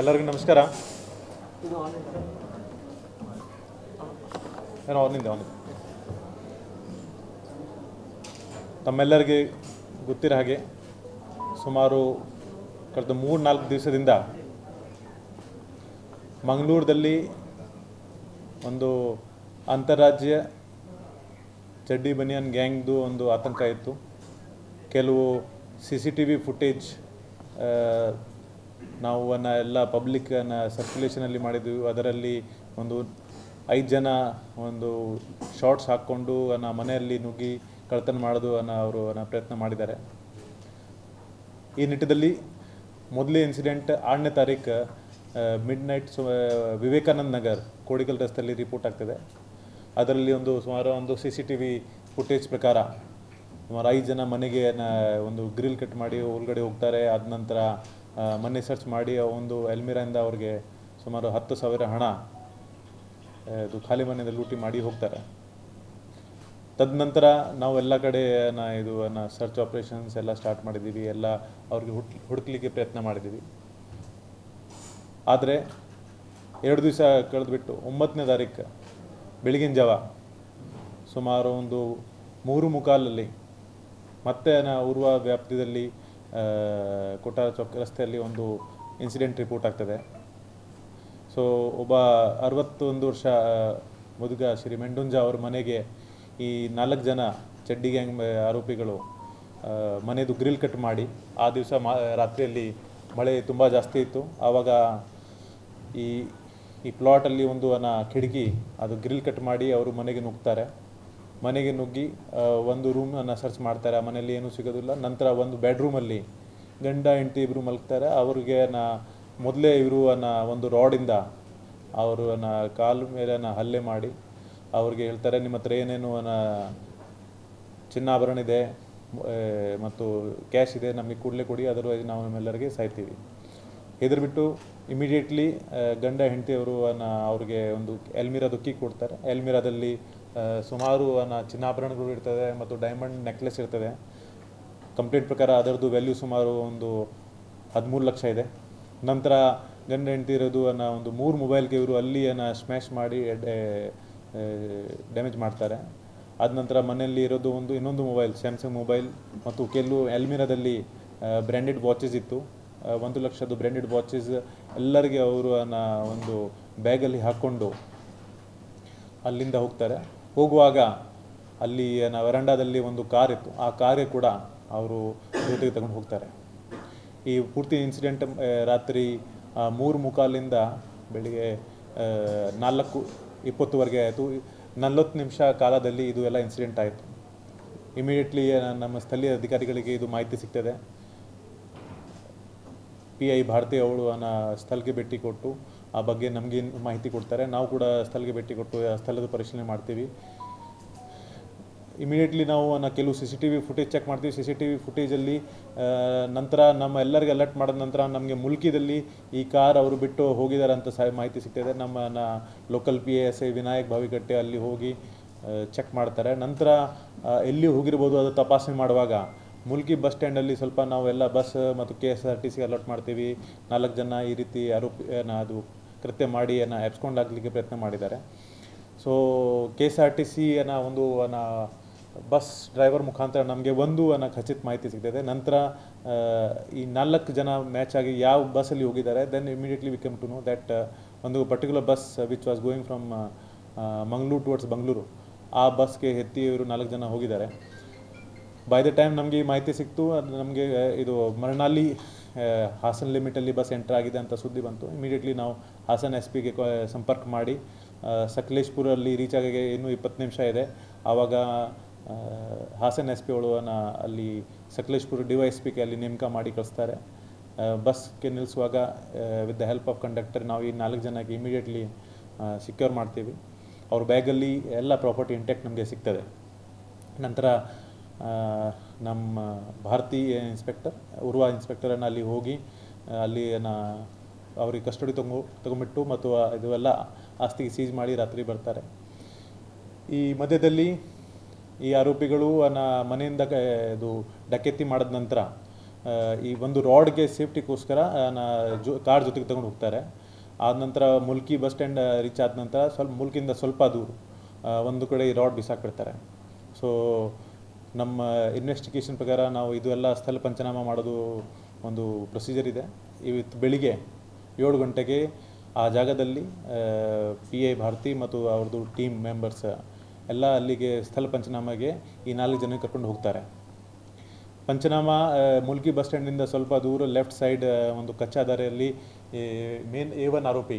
ಎಲ್ಲರಿಗೂ ನಮಸ್ಕಾರ. ತಮ್ಮೆಲ್ಲರಿಗೆ ಗೊತ್ತಿರೋ ಹಾಗೆ ಸುಮಾರು ಕಳೆದ 3-4 ದಿವಸದಿಂದ ಮಂಗಳೂರಲ್ಲಿ ಒಂದು ಅಂತಾರಾಜ್ಯ ಚಡ್ಡಿ ಬನಿಯನ್ ಗ್ಯಾಂಗ್ದು ಒಂದು ಆತಂಕ ಇತ್ತು. ಕೆಲವು CCTV ಫುಟೇಜ್ ನಾವು ಎಲ್ಲ ಪಬ್ಲಿಕ್ಕನ್ನು ಸರ್ಕ್ಯುಲೇಷನಲ್ಲಿ ಮಾಡಿದ್ವಿ. ಅದರಲ್ಲಿ ಒಂದು 5 ಜನ ಒಂದು ಶಾರ್ಟ್ಸ್ ಹಾಕ್ಕೊಂಡು ಮನೆಯಲ್ಲಿ ನುಗ್ಗಿ ಕಳ್ಳತನ ಮಾಡೋದು ಅವರು ಪ್ರಯತ್ನ ಮಾಡಿದ್ದಾರೆ. ಈ ನಿಟ್ಟಿನಲ್ಲಿ ಮೊದಲೇ ಇನ್ಸಿಡೆಂಟ್ 6ನೇ ತಾರೀಕು ಮಿಡ್ನೈಟ್ ವಿವೇಕಾನಂದ ನಗರ್ ಕೋಡಿಕಲ್ ರಸ್ತೆಯಲ್ಲಿ ರಿಪೋರ್ಟ್ ಆಗ್ತದೆ. ಅದರಲ್ಲಿ ಸುಮಾರು CCTV ಫುಟೇಜ್ ಪ್ರಕಾರ ಸುಮಾರು 5 ಜನ ಮನೆಗೆ ಒಂದು ಗ್ರಿಲ್ ಕಟ್ ಮಾಡಿ ಒಳಗಡೆ ಹೋಗ್ತಾರೆ. ಆದ ನಂತರ ಮನೆ ಸರ್ಚ್ ಮಾಡಿ ಒಂದು ಅಲ್ಮಿರಾಯಿಂದ ಅವ್ರಿಗೆ ಸುಮಾರು 10,000 ಹಣ ಇದು ಖಾಲಿ ಮನೆಯಿಂದ ಲೂಟಿ ಮಾಡಿ ಹೋಗ್ತಾರೆ. ತದನಂತರ ನಾವು ಎಲ್ಲ ಕಡೆ ಇದು ಸರ್ಚ್ ಆಪರೇಷನ್ಸ್ ಎಲ್ಲ ಸ್ಟಾರ್ಟ್ ಮಾಡಿದ್ದೀವಿ. ಎಲ್ಲ ಅವ್ರಿಗೆ ಹುಡುಕ್ಲಿಕ್ಕೆ ಪ್ರಯತ್ನ ಮಾಡಿದ್ದೀವಿ. ಆದರೆ 2 ದಿವಸ ಕಳೆದುಬಿಟ್ಟು 9ನೇ ತಾರೀಕು ಬೆಳಗಿನ ಜಾವ ಸುಮಾರು 3:45 ಮತ್ತೆ ಉರ್ವ ವ್ಯಾಪ್ತಿಯಲ್ಲಿ ಕೊಟ್ಟಾರ ಚೌಕ್ ರಸ್ತೆಯಲ್ಲಿ ಒಂದು ಇನ್ಸಿಡೆಂಟ್ ರಿಪೋರ್ಟ್ ಆಗ್ತದೆ. ಸೊ ಒಬ್ಬ 61 ವರ್ಷ ಮುದುಗ ಶ್ರೀ ಮೆಂಡುಂಜ ಅವ್ರ ಮನೆಗೆ ಈ 4 ಜನ ಚಡ್ಡಿ ಗ್ಯಾಂಗ್ ಆರೋಪಿಗಳು ಮನೆದು ಗ್ರಿಲ್ ಕಟ್ ಮಾಡಿ, ಆ ದಿವಸ ರಾತ್ರಿಯಲ್ಲಿ ಮಳೆ ತುಂಬ ಜಾಸ್ತಿ ಇತ್ತು. ಆವಾಗ ಈ ಪ್ಲಾಟಲ್ಲಿ ಒಂದು ಕಿಟಕಿ ಅದು ಗ್ರಿಲ್ ಕಟ್ ಮಾಡಿ ಅವರು ಮನೆಗೆ ನುಗ್ತಾರೆ. ಮನೆಗೆ ನುಗ್ಗಿ ಒಂದು ರೂಮನ್ನು ಸರ್ಚ್ ಮಾಡ್ತಾರೆ. ಆ ಮನೆಯಲ್ಲಿ ಏನೂ ಸಿಗೋದಿಲ್ಲ. ನಂತರ ಒಂದು ಬೆಡ್ರೂಮಲ್ಲಿ ಗಂಡ ಹೆಂಡತಿ ಇಬ್ಬರು ಮಲಗ್ತಾರೆ. ಅವ್ರಿಗೆ ಮೊದಲೇ ಇವರು ಒಂದು ರಾಡಿಂದ ಅವರು ಕಾಲು ಮೇಲೆ ಹಲ್ಲೆ ಮಾಡಿ ಅವ್ರಿಗೆ ಹೇಳ್ತಾರೆ, ನಿಮ್ಮ ಹತ್ರ ಏನೇನು ಚಿನ್ನಾಭರಣ ಇದೆ ಮತ್ತು ಕ್ಯಾಶ್ ಇದೆ, ನಮಗೆ ಕೂಡಲೇ ಕೊಡಿ, ಅದರ್ವೈಸ್ ನಾವು ನಮ್ಮೆಲ್ಲರಿಗೆ ಸಾಯ್ತೀವಿ. ಹೆದರ್ಬಿಟ್ಟು ಇಮಿಡಿಯೇಟ್ಲಿ ಗಂಡ ಹೆಂಡತಿಯವರು ಅವ್ರಿಗೆ ಒಂದು ಅಲ್ಮಿರಾದ ಕೀ ಕೊಡ್ತಾರೆ. ಅಲ್ಮಿರಾದಲ್ಲಿ ಸುಮಾರು ಚಿನ್ನಾಭರಣಗಳು ಇರ್ತದೆ ಮತ್ತು ಡೈಮಂಡ್ ನೆಕ್ಲೆಸ್ ಇರ್ತದೆ. ಕಂಪ್ಲೇಂಟ್ ಪ್ರಕಾರ ಅದರದ್ದು ವ್ಯಾಲ್ಯೂ ಸುಮಾರು 13 ಲಕ್ಷ ಇದೆ. ನಂತರ ಗಂಡ ಹೆಂಡತಿ ಇರೋದು ಒಂದು 3 ಮೊಬೈಲ್ಗೆ ಇವರು ಅಲ್ಲಿ ಸ್ಮ್ಯಾಶ್ ಮಾಡಿ ಡ್ಯಾಮೇಜ್ ಮಾಡ್ತಾರೆ. ಆದ ನಂತರ ಮನೆಯಲ್ಲಿ ಇರೋದು ಇನ್ನೊಂದು ಮೊಬೈಲ್, ಸ್ಯಾಮ್ಸಂಗ್ ಮೊಬೈಲ್ ಮತ್ತು ಕೆಲವು ಅಲ್ಮಿರಾದಲ್ಲಿ ಬ್ರ್ಯಾಂಡೆಡ್ ವಾಚಸ್ ಇತ್ತು. 1 ಲಕ್ಷದ ಬ್ರ್ಯಾಂಡೆಡ್ ವಾಚಸ್ ಎಲ್ಲರಿಗೆ ಅವರು ಒಂದು ಬ್ಯಾಗಲ್ಲಿ ಹಾಕ್ಕೊಂಡು ಅಲ್ಲಿಂದ ಹೋಗ್ತಾರೆ. ಹೋಗುವಾಗ ಅಲ್ಲಿ ವರಂಡಾದಲ್ಲಿ ಒಂದು ಕಾರ್ ಇತ್ತು, ಆ ಕಾರೇ ಕೂಡ ಅವರು ಜೊತೆಗೆ ತಗೊಂಡು ಹೋಗ್ತಾರೆ. ಈ ಪೂರ್ತಿ ಇನ್ಸಿಡೆಂಟ್ ರಾತ್ರಿ 3:45 ಬೆಳಿಗ್ಗೆ 4:20ವರೆಗೆ ಆಯಿತು. 40 ನಿಮಿಷ ಕಾಲದಲ್ಲಿ ಇದು ಎಲ್ಲ ಇನ್ಸಿಡೆಂಟ್ ಆಯಿತು. ಇಮಿಡಿಯೇಟ್ಲಿ ನಮ್ಮ ಸ್ಥಳೀಯ ಅಧಿಕಾರಿಗಳಿಗೆ ಇದು ಮಾಹಿತಿ ಸಿಗ್ತದೆ. PI ಭಾರತಿ ಅವಳು ಸ್ಥಳಕ್ಕೆ ಭೇಟಿ ಕೊಟ್ಟು ಆ ಬಗ್ಗೆ ನಮಗೆ ಮಾಹಿತಿ ಕೊಡ್ತಾರೆ. ನಾವು ಕೂಡ ಸ್ಥಳಕ್ಕೆ ಭೇಟಿ ಕೊಟ್ಟು ಆ ಸ್ಥಳದ ಪರಿಶೀಲನೆ ಮಾಡ್ತೀವಿ. ಇಮಿಡಿಯೇಟ್ಲಿ ನಾವು ಕೆಲವು CCTV ಫುಟೇಜ್ ಚೆಕ್ ಮಾಡ್ತೀವಿ. CCTV ಫುಟೇಜಲ್ಲಿ ನಂತರ ನಮ್ಮ ಎಲ್ಲರಿಗೆ ಅಲರ್ಟ್ ಮಾಡಿದ ನಂತರ ನಮಗೆ ಮುಲ್ಕಿದಲ್ಲಿ ಈ ಕಾರ್ ಅವರು ಬಿಟ್ಟು ಹೋಗಿದ್ದಾರೆ ಅಂತ ಮಾಹಿತಿ ಸಿಗ್ತದೆ. ನಮ್ಮ ಲೋಕಲ್ PSI ವಿನಾಯಕ್ ಭಾವಿಕಟ್ಟೆ ಅಲ್ಲಿ ಹೋಗಿ ಚೆಕ್ ಮಾಡ್ತಾರೆ. ನಂತರ ಎಲ್ಲಿ ಹೋಗಿರ್ಬೋದು ಅದು ತಪಾಸಣೆ ಮಾಡುವಾಗ ಮುಲ್ಕಿ ಬಸ್ ಸ್ಟ್ಯಾಂಡಲ್ಲಿ ಸ್ವಲ್ಪ ನಾವೆಲ್ಲ ಬಸ್ ಮತ್ತು KSRTC ಅಲರ್ಟ್ ಮಾಡ್ತೀವಿ. 4 ಜನ ಈ ರೀತಿ ಆರೋಪಿ ಅದು ಕೃತ್ಯ ಮಾಡಿ ಎಬ್ಸ್ಕೊಂಡಾಗಲಿಕ್ಕೆ ಪ್ರಯತ್ನ ಮಾಡಿದ್ದಾರೆ. ಸೊ KSRTC ಒಂದು ಬಸ್ ಡ್ರೈವರ್ ಮುಖಾಂತರ ನಮಗೆ ಒಂದು ಖಚಿತ ಮಾಹಿತಿ ಸಿಗ್ತದೆ. ನಂತರ ಈ 4 ಜನ ಮ್ಯಾಚ್ ಆಗಿ ಯಾವ ಬಸ್ಸಲ್ಲಿ ಹೋಗಿದ್ದಾರೆ. Then immediately we come to know that ಒಂದು particular bus which was going from Mangaluru towards Bengaluru, ಆ ಬಸ್ಗೆ ಎತ್ತಿ ಇವರು 4 ಜನ ಹೋಗಿದ್ದಾರೆ. ಬೈ ದ ಟೈಮ್ ನಮಗೆ ಮಾಹಿತಿ ಸಿಕ್ತು, ನಮಗೆ ಇದು ಮರನಾಲಿ ಹಾಸನ್ ಲಿಮಿಟಲ್ಲಿ ಬಸ್ ಎಂಟರ್ ಆಗಿದೆ ಅಂತ ಸುದ್ದಿ ಬಂತು. ಇಮಿಡಿಯೇಟ್ಲಿ ನಾವು ಹಾಸನ್ SPಗೆ ಸಂಪರ್ಕ ಮಾಡಿ ಸಕಲೇಶ್ಪುರಲ್ಲಿ ರೀಚ್ ಆಗಿ ಇನ್ನೂ 20 ನಿಮಿಷ ಇದೆ. ಆವಾಗ ಹಾಸನ್ SP ಅವಳು ಅಲ್ಲಿ ಸಕಲೇಶ್ಪುರ DYSPಗೆ ಅಲ್ಲಿ ನೇಮಕ ಮಾಡಿ ಕಳಿಸ್ತಾರೆ. ಬಸ್ಗೆ ನಿಲ್ಲಿಸುವಾಗ with the help of conductor ನಾವು ಈ 4 ಜನಕ್ಕೆ ಇಮಿಡಿಯೇಟ್ಲಿ ಸಿಕ್ಯೂರ್ ಮಾಡ್ತೀವಿ. ಅವ್ರ ಬ್ಯಾಗಲ್ಲಿ ಎಲ್ಲ ಪ್ರಾಪರ್ಟಿ ಇಂಟ್ಯಾಕ್ಟ್ ನಮಗೆ ಸಿಗ್ತದೆ. ನಂತರ ನಮ್ಮ ಭಾರತಿ ಇನ್ಸ್ಪೆಕ್ಟರ್ ಉರ್ವ ಇನ್ಸ್ಪೆಕ್ಟರನ್ನು ಅಲ್ಲಿ ಹೋಗಿ ಅಲ್ಲಿ ಅವ್ರಿಗೆ ಕಸ್ಟಡಿ ತಗೊಂಬಿಟ್ಟು ಮತ್ತು ಇದೆಲ್ಲ ಆಸ್ತಿಗೆ ಸೀಜ್ ಮಾಡಿ ರಾತ್ರಿ ಬರ್ತಾರೆ. ಈ ಮಧ್ಯದಲ್ಲಿ ಈ ಆರೋಪಿಗಳು ಮನೆಯಿಂದ ಇದು ಡಕೆತ್ತಿ ಮಾಡಿದ ನಂತರ ಈ ಒಂದು ರಾಡ್ಗೆ ಸೇಫ್ಟಿಗೋಸ್ಕರ ಕಾರ್ ಜೊತೆಗೆ ತಗೊಂಡು ಹೋಗ್ತಾರೆ. ಆದ ನಂತರ ಮುಲ್ಕಿ ಬಸ್ ಸ್ಟ್ಯಾಂಡ್ ರೀಚ್ ಆದ ನಂತರ ಮುಲ್ಕಿಂದ ಸ್ವಲ್ಪ ದೂರ ಒಂದು ಕಡೆ ಈ ರಾಡ್ ಬಿಸಾಕ್ಬಿಡ್ತಾರೆ. ಸೊ ನಮ್ಮ ಇನ್ವೆಸ್ಟಿಗೇಷನ್ ಪ್ರಕಾರ ನಾವು ಇದು ಎಲ್ಲ ಸ್ಥಳ ಪಂಚನಾಮ ಮಾಡೋದು ಒಂದು ಪ್ರೊಸೀಜರ್ ಇದೆ. ಇವತ್ತು ಬೆಳಿಗ್ಗೆ 7 ಗಂಟೆಗೆ ಆ ಜಾಗದಲ್ಲಿ PI ಭಾರತಿ ಮತ್ತು ಅವ್ರದ್ದು ಟೀಮ್ ಮೆಂಬರ್ಸ್ ಎಲ್ಲ ಅಲ್ಲಿಗೆ ಸ್ಥಳ ಪಂಚನಾಮಗೆ ಈ 4 ಜನ ಕರ್ಕೊಂಡು ಹೋಗ್ತಾರೆ. ಪಂಚನಾಮ ಮುಲ್ಕಿ ಬಸ್ ಸ್ಟ್ಯಾಂಡಿಂದ ಸ್ವಲ್ಪ ದೂರ ಲೆಫ್ಟ್ ಸೈಡ್ ಒಂದು ಕಚ್ಚಾ ದಾರಿಯಲ್ಲಿ ಮೇನ್ A1 ಆರೋಪಿ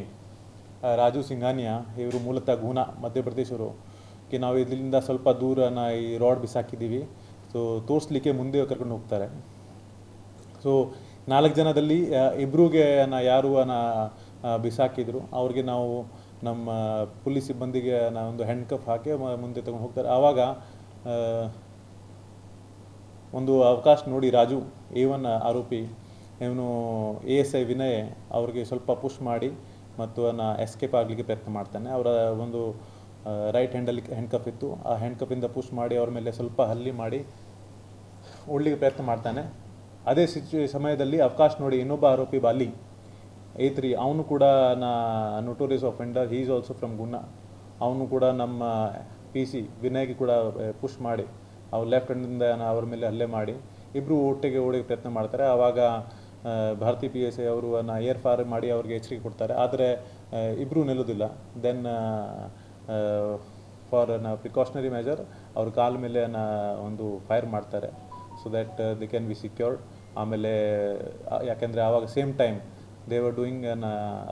ರಾಜು ಸಿಂಘಾನಿಯಾ, ಇವರು ಮೂಲತಃ ಗೂನಾ ಮಧ್ಯಪ್ರದೇಶವರು, ನಾವು ಇದರಿಂದ ಸ್ವಲ್ಪ ದೂರ ಈ ರಾಡ್ ಬಿಸಾಕಿದ್ದೀವಿ, ಸೊ ತೋರಿಸ್ಲಿಕ್ಕೆ ಮುಂದೆ ಕರ್ಕೊಂಡು ಹೋಗ್ತಾರೆ. ಸೊ 4 ಜನದಲ್ಲಿ ಇಬ್ಬರಿಗೆ ಯಾರು ಬಿಸಾಕಿದ್ರು ಅವ್ರಿಗೆ ನಾವು ನಮ್ಮ ಪೊಲೀಸ್ ಸಿಬ್ಬಂದಿಗೆ ಒಂದು ಹ್ಯಾಂಡ್ ಕಫ್ ಹಾಕಿ ಮುಂದೆ ತಗೊಂಡು ಹೋಗ್ತಾರೆ. ಆವಾಗ ಒಂದು ಅವಕಾಶ ನೋಡಿ ರಾಜು A1 ಆರೋಪಿ ಇವನು ASI ವಿನಯ್ ಅವ್ರಿಗೆ ಸ್ವಲ್ಪ ಪುಷ್ ಮಾಡಿ ಮತ್ತು ಎಸ್ಕೇಪ್ ಆಗಲಿಕ್ಕೆ ಪ್ರಯತ್ನ ಮಾಡ್ತಾನೆ. ಅವರ ಒಂದು ರೈಟ್ ಹ್ಯಾಂಡಲ್ಲಿ ಹ್ಯಾಂಡ್ ಕಫ್ ಇತ್ತು, ಆ ಹ್ಯಾಂಡ್ ಕಫಿಂದ ಪುಷ್ ಮಾಡಿ ಅವ್ರ ಮೇಲೆ ಸ್ವಲ್ಪ ಹಲ್ಲಿ ಮಾಡಿ ಓಡಲಿಕ್ಕೆ ಪ್ರಯತ್ನ ಮಾಡ್ತಾನೆ. ಅದೇ ಸಮಯದಲ್ಲಿ ಅವಕಾಶ ನೋಡಿ ಇನ್ನೊಬ್ಬ ಆರೋಪಿ ಬಾಲಿ A3, ಅವನು ಕೂಡ notorious offender, he is also from ಗುನ್ನಾ. ಅವನು ಕೂಡ ನಮ್ಮ PC ವಿನಯ್ಗೆ ಕೂಡ ಪುಷ್ ಮಾಡಿ ಅವ್ರು ಲೆಫ್ಟ್ ಹ್ಯಾಂಡಿಂದ ಅವ್ರ ಮೇಲೆ ಹಲ್ಲೆ ಮಾಡಿ ಇಬ್ಬರು ಒಟ್ಟಿಗೆ ಓಡೋಕ್ಕೆ ಪ್ರಯತ್ನ ಮಾಡ್ತಾರೆ. ಆವಾಗ ಭಾರತಿ PSI ಅವರು ಏರ್ ಫೈರ್ ಮಾಡಿ ಅವ್ರಿಗೆ ಎಚ್ಚರಿಕೆ ಕೊಡ್ತಾರೆ. ಆದರೆ ಇಬ್ಬರು ನಿಲ್ಲೋದಿಲ್ಲ. ದೆನ್ ಫಾರ್ ಪ್ರಿಕಾಷನರಿ ಮೆಜರ್ ಅವ್ರ ಕಾಲ ಮೇಲೆ ಒಂದು ಫೈರ್ ಮಾಡ್ತಾರೆ, so that they can be secured. ಆಮೇಲೆ ಯಾಕೆಂದರೆ ಆವಾಗ same time they were doing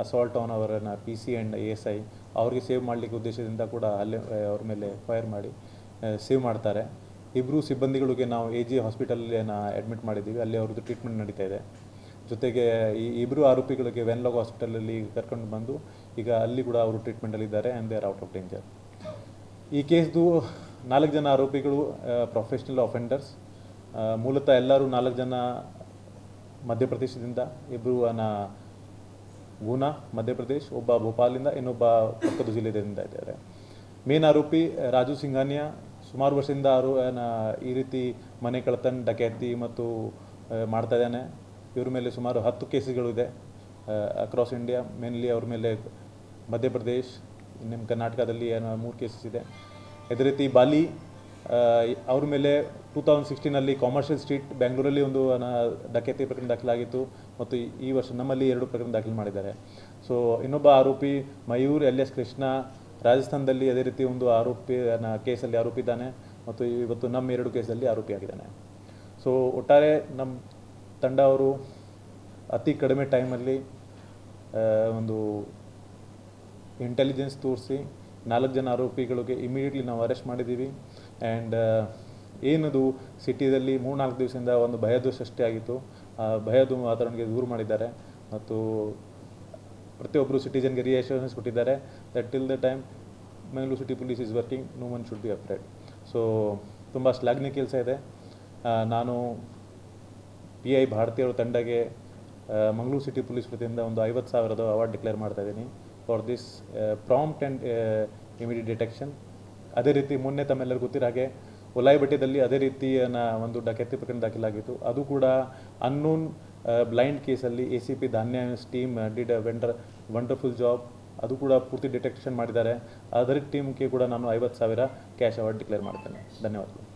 assault on our PC and ASI. ಅವ್ರಿಗೆ ಸೇವ್ ಮಾಡಲಿಕ್ಕೆ ಉದ್ದೇಶದಿಂದ ಕೂಡ ಅಲ್ಲೇ ಅವ್ರ ಮೇಲೆ ಫೈರ್ ಮಾಡಿ ಸೇವ್ ಮಾಡ್ತಾರೆ. ಇಬ್ಬರು ಸಿಬ್ಬಂದಿಗಳಿಗೆ ನಾವು AG ಹಾಸ್ಪಿಟಲಲ್ಲಿ ಅಡ್ಮಿಟ್ ಮಾಡಿದ್ದೀವಿ, ಅಲ್ಲಿ ಅವ್ರದ್ದು ಟ್ರೀಟ್ಮೆಂಟ್ ನಡೀತಾ ಇದೆ. ಜೊತೆಗೆ ಈ ಇಬ್ಬರು ಆರೋಪಿಗಳಿಗೆ ವೆನ್ಲಾಗ್ ಹಾಸ್ಪಿಟಲಲ್ಲಿ ಕರ್ಕೊಂಡು ಬಂದು ಈಗ ಅಲ್ಲಿ ಕೂಡ ಅವರು ಟ್ರೀಟ್ಮೆಂಟಲ್ಲಿದ್ದಾರೆ and they are out of danger. ಈ ಕೇಸ್ದು 4 ಜನ ಆರೋಪಿಗಳು ಪ್ರೊಫೆಷ್ನಲ್ ಅಫೆಂಡರ್ಸ್. ಮೂಲತಃ ಎಲ್ಲರೂ 4 ಜನ ಮಧ್ಯಪ್ರದೇಶದಿಂದ, ಇಬ್ಬರು ಗೂನಾ ಮಧ್ಯಪ್ರದೇಶ್, ಒಬ್ಬ ಭೋಪಾಲಿಂದ, ಇನ್ನೊಬ್ಬ ಪಕ್ಕದ ಜಿಲ್ಲೆಯಿಂದ ಇದ್ದಾರೆ. ಮೇನ್ ಆರೋಪಿ ರಾಜು ಸಿಂಘಾನಿಯಾ ಸುಮಾರು ವರ್ಷದಿಂದ ಈ ರೀತಿ ಮನೆ ಕಳ್ಳತನ, ಡಕೈತಿ ಮತ್ತು ಮಾಡ್ತಾ ಇದ್ದಾನೆ. ಇವ್ರ ಮೇಲೆ ಸುಮಾರು 10 ಕೇಸುಗಳು ಇದೆ ಅಕ್ರಾಸ್ ಇಂಡಿಯಾ. ಮೇನ್ಲಿ ಅವ್ರ ಮೇಲೆ ಮಧ್ಯಪ್ರದೇಶ್, ನಿಮ್ಮ ಕರ್ನಾಟಕದಲ್ಲಿ 3 ಕೇಸಸ್ ಇದೆ. ಅದೇ ರೀತಿ ಬಾಲಿ, ಅವ್ರ ಮೇಲೆ 2016 ಕಾಮರ್ಷಿಯಲ್ ಸ್ಟ್ರೀಟ್ ಬೆಂಗಳೂರಲ್ಲಿ ಒಂದು ಡಕೈತಿ ಪ್ರಕರಣ ದಾಖಲಾಗಿತ್ತು ಮತ್ತು ಈ ವರ್ಷ ನಮ್ಮಲ್ಲಿ 2 ಪ್ರಕರಣ ದಾಖಲು ಮಾಡಿದ್ದಾರೆ. ಸೊ ಇನ್ನೊಬ್ಬ ಆರೋಪಿ ಮಯೂರ್ alias ಕೃಷ್ಣ ರಾಜಸ್ಥಾನದಲ್ಲಿ ಅದೇ ರೀತಿ ಒಂದು ಆರೋಪಿ ಕೇಸಲ್ಲಿ ಆರೋಪಿ ಇದ್ದಾನೆ ಮತ್ತು ಇವತ್ತು ನಮ್ಮ 2 ಕೇಸಲ್ಲಿ ಆರೋಪಿ ಆಗಿದ್ದಾನೆ. ಸೊ ಒಟ್ಟಾರೆ ನಮ್ಮ ತಂಡ ಅವರು ಅತಿ ಕಡಿಮೆ ಟೈಮಲ್ಲಿ ಒಂದು ಇಂಟೆಲಿಜೆನ್ಸ್ ತೋರಿಸಿ 4 ಜನ ಆರೋಪಿಗಳಿಗೆ ಇಮಿಡಿಯೇಟ್ಲಿ ನಾವು ಅರೆಸ್ಟ್ ಮಾಡಿದ್ದೀವಿ. ಆ್ಯಂಡ್ ಏನದು ಸಿಟಿಯಲ್ಲಿ 3-4 ದಿವಸದಿಂದ ಒಂದು ಭಯದ ಸೃಷ್ಟಿ ಆಗಿತ್ತು, ಆ ಭಯದ ವಾತಾವರಣಕ್ಕೆ ದೂರ ಮಾಡಿದ್ದಾರೆ ಮತ್ತು ಪ್ರತಿಯೊಬ್ಬರು ಸಿಟಿಜನ್ಗೆ ರಿಯಶ್ಯೂರೆನ್ಸ್ ಕೊಟ್ಟಿದ್ದಾರೆ that till the time Mangaluru city police is working, no one should be afraid. So ತುಂಬ ಶ್ಲಾಘನೀಯ ಕೆಲಸ ಇದೆ. ನಾನು PI ಭಾರತೀಯ ತಂಡಗೆ ಮಂಗಳೂರು ಸಿಟಿ ಪೊಲೀಸ್ ವತಿಯಿಂದ ಒಂದು 50,000 ಅವಾರ್ಡ್ ಡಿಕ್ಲೇರ್ ಮಾಡ್ತಾ ಇದ್ದೀನಿ for this prompt and immediate detection. ಅದೇ ರೀತಿ ಮೊನ್ನೆ ತಮ್ಮೆಲ್ಲರಿಗೂ ಗೊತ್ತಿರೋ ಹಾಗೆ ಉಲಾಯಿಬಟ್ಟೆದಲ್ಲಿ ಅದೇ ರೀತಿಯ ಒಂದು ಡಕೈತಿ ಪ್ರಕರಣ ದಾಖಲಾಗಿತ್ತು. ಅದು ಕೂಡ ಅನ್ನೋನ್ ಬ್ಲೈಂಡ್ ಕೇಸಲ್ಲಿ ACP ಧಾನ್ಯ ಟೀಮ್ ಡಿಡ್ ವಂಡರ್ಫುಲ್ ಜಾಬ್. ಅದು ಕೂಡ ಪೂರ್ತಿ ಡಿಟೆಕ್ಷನ್ ಮಾಡಿದ್ದಾರೆ. ಅದರ ಟೀಮ್ಗೆ ಕೂಡ ನಾನು 50,000 ಕ್ಯಾಶ್ ಅವಾರ್ಡ್ ಡಿಕ್ಲೇರ್ ಮಾಡ್ತೇನೆ. ಧನ್ಯವಾದಗಳು.